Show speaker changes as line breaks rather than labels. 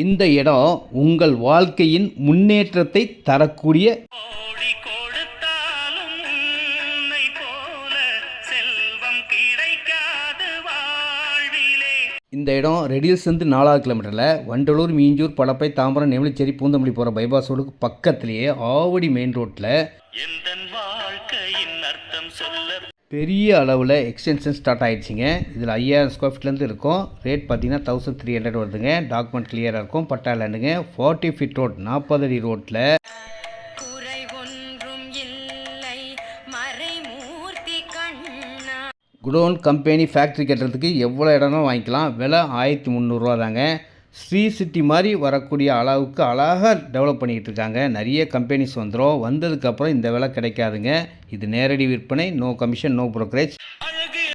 இந்த இடம் உங்கள் வாழ்க்கையின் முன்னேற்றத்தை தரக்கூடிய இந்த இடம் ரெடில்ஸ்லேருந்து 4 கிலோமீட்டரில் வண்டலூர், மீஞ்சூர், படப்பை, தாம்பரம், நெமிலிச்சேரி, பூந்தமல்லி போகிற பைபாஸ் ரோடுக்கு பக்கத்துலேயே ஆவடி மெயின் ரோட்டில் பெரிய அளவில் எக்ஸ்டென்ஷன் ஸ்டார்ட் ஆகிடுச்சிங்க. இதில் 5000 ஸ்கொயர் ஃபீட்லேருந்து இருக்கும். ரேட் பார்த்தீங்கன்னா 1300 வருதுங்க. டாக்குமெண்ட் கிளியராக இருக்கும். பட்டா லேண்டுங்க. 40 ஃபீட் ரோட், 40 அடி ரோட்டில் குடோன், கம்பெனி, ஃபேக்ட்ரி கட்டுறதுக்கு எவ்வளோ இடம்லாம் வாங்கிக்கலாம். விலை 1300 தாங்க. ஸ்ரீ சிட்டி மாதிரி வரக்கூடிய அளவுக்கு அழகாக டெவலப் பண்ணிக்கிட்டு இருக்காங்க. நிறைய கம்பெனிஸ் வந்துடும். வந்ததுக்கப்புறம் இந்த விலை கிடைக்காதுங்க. இது நேரடி விற்பனை, நோ கமிஷன், நோ ப்ரோக்கரேஜ்.